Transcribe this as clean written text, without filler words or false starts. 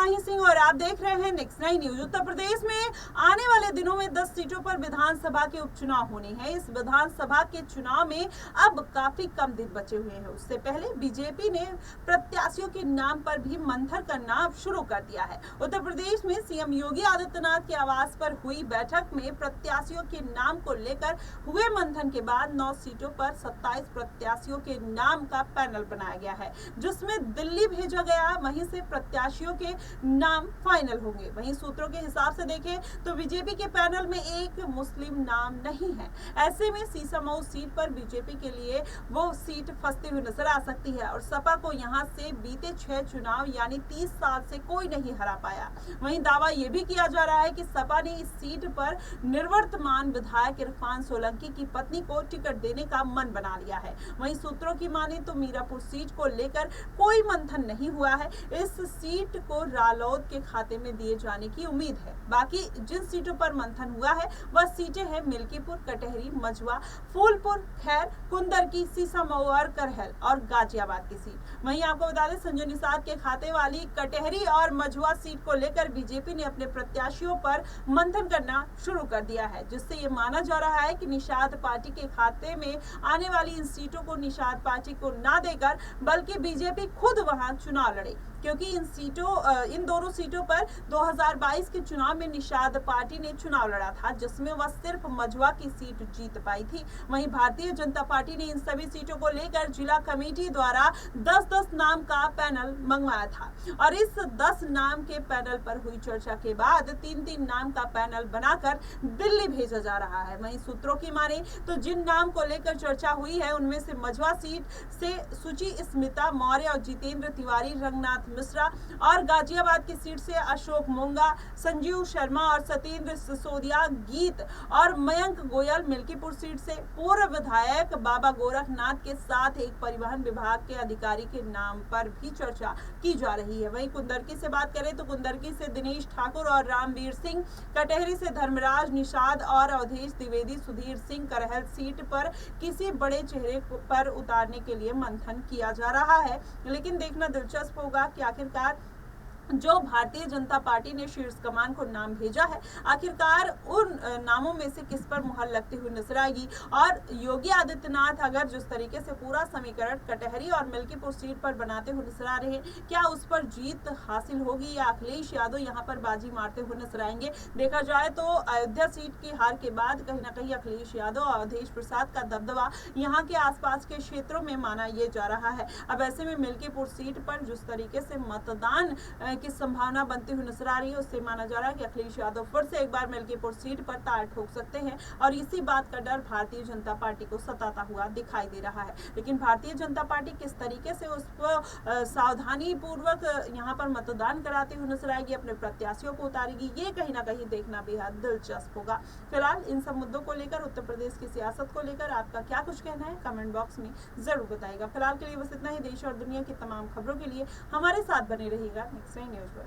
माही सिंह और आप देख रहे हैं नेक्स्ट 9 न्यूज। उत्तर प्रदेश में आने वाले दिनों में 10 सीटों पर विधानसभा के उपचुनाव होने हैं। इस विधानसभा के चुनाव में अब काफी कम दिन बचे हुए हैं। उससे पहले बीजेपी ने प्रत्याशियों के नाम पर भी मंथन करना शुरू कर दिया है। उत्तर प्रदेश में सीएम योगी आदित्यनाथ के आवास पर हुई बैठक में प्रत्याशियों के नाम को लेकर हुए मंथन के बाद 9 सीटों पर 27 प्रत्याशियों के नाम का पैनल बनाया गया है, जिसमें दिल्ली भेजा गया। वहीं से प्रत्याशियों के नाम फाइनल होंगे। वहीं सूत्रों के हिसाब से देखें तो बीजेपी के पैनल में एक मुस्लिम नाम नहीं है। ऐसे में सीसामऊ सीट पर बीजेपी के लिए वो सीट फंसती हुई नजर आ सकती है और सपा को यहां से बीते 6 चुनाव यानी 30 साल से कोई नहीं हरा पाया। वहीं दावा यह भी किया जा रहा है कि सपा ने इस सीट पर निवर्तमान विधायक इरफान सोलंकी की पत्नी को टिकट देने का मन बना लिया है। वहीं सूत्रों की माने तो मीरापुर सीट को लेकर कोई मंथन नहीं हुआ है। इस सीट को रालोद के खाते में दिए जाने की उम्मीद है। बाकी जिन सीटों पर मंथन हुआ है वह सीटें हैं मिल्कीपुर, कटहरी, मझवा, फूलपुर, खैर, कुंदरकी, सीसामऊ और करहल और गाजियाबाद की सीट। वहीं आपको बता दें संजय निषाद के खाते वाली कटहरी और मझवा सीट को लेकर बीजेपी ने अपने प्रत्याशियों पर मंथन करना शुरू कर दिया है, जिससे ये माना जा रहा है कि निषाद पार्टी के खाते में आने वाली इन सीटों को निषाद पार्टी को ना देकर बल्कि बीजेपी खुद वहां चुनाव लड़े, क्योंकि इन दोनों सीटों पर 2022 के चुनाव में निषाद पार्टी ने चुनाव लड़ा था, जिसमें वह सिर्फ मझवा की सीट जीत पाई थी। वहीं भारतीय जनता पार्टी ने इन सभी सीटों को लेकर जिला कमेटी द्वारा 10-10 नाम का पैनल मंगवाया था और इस 10 नाम के पैनल पर हुई चर्चा के बाद 3-3 नाम का पैनल बनाकर दिल्ली भेजा जा रहा है। वहीं सूत्रों की माने तो जिन नाम को लेकर चर्चा हुई है उनमें से मझवा सीट से सुची स्मिता मौर्य और जितेंद्र तिवारी, रंगनाथ मिश्रा और गाजियाबाद की सीट से अशोक मोंगा, संजीव शर्मा और सत्येंद्र सिसोदिया, गीत और मयंक गोयल, मिल्कीपुर सीट से पूर्व विधायक बाबा गोरखनाथ के साथ एक परिवहन विभाग के अधिकारी के नाम पर भी चर्चा की जा रही है। वहीं कुंदरकी से बात करें तो कुंदरकी से दिनेश ठाकुर और रामवीर सिंह, कटहरी से धर्मराज निषाद और अवधेश द्विवेदी, सुधीर सिंह, करहल सीट पर किसी बड़े चेहरे पर उतारने के लिए मंथन किया जा रहा है। लेकिन देखना दिलचस्प होगा कि आखिरकार जो भारतीय जनता पार्टी ने शीर्ष कमान को नाम भेजा है, आखिरकार उन नामों में से किस पर मुहर लगती हुई नजर आएगी। और योगी आदित्यनाथ अगर जिस तरीके से पूरा समीकरण कटहरी और मिल्कीपुर सीट पर बनाते हुए नजर आ रहे हैं, क्या उस पर जीत हासिल होगी या अखिलेश यादव यहां पर बाजी मारते हुए नजर आएंगे। देखा जाए तो अयोध्या सीट की हार के बाद कहीं ना कहीं अखिलेश यादव और अवधेश प्रसाद का दबदबा यहाँ के आसपास के क्षेत्रों में माना यह जा रहा है। अब ऐसे में मिल्कीपुर सीट पर जिस तरीके से मतदान की संभावना बनती हुई नजर आ रही है, उससे माना जा रहा है कि अखिलेश यादव फिर से एक बार मिल्कीपुर सीट पर तार ठोक सकते हैं और इसी बात का डर भारतीय जनता पार्टी को सताता हुआ दिखाई दे रहा है। लेकिन भारतीय जनता पार्टी किस तरीके से उस पर सावधानी पूर्वक यहाँ पर मतदान कराती हुई नजर आएगी, अपने प्रत्याशियों को उतारेगी, ये कहीं ना कहीं देखना बेहद दिलचस्प होगा। फिलहाल इन सब मुद्दों को लेकर, उत्तर प्रदेश की सियासत को लेकर आपका क्या कुछ कहना है कमेंट बॉक्स में जरूर बताइएगा। फिलहाल के लिए बस इतना ही। देश और दुनिया की तमाम खबरों के लिए हमारे साथ बने रहिएगा नेक्स्ट न्यूज पर।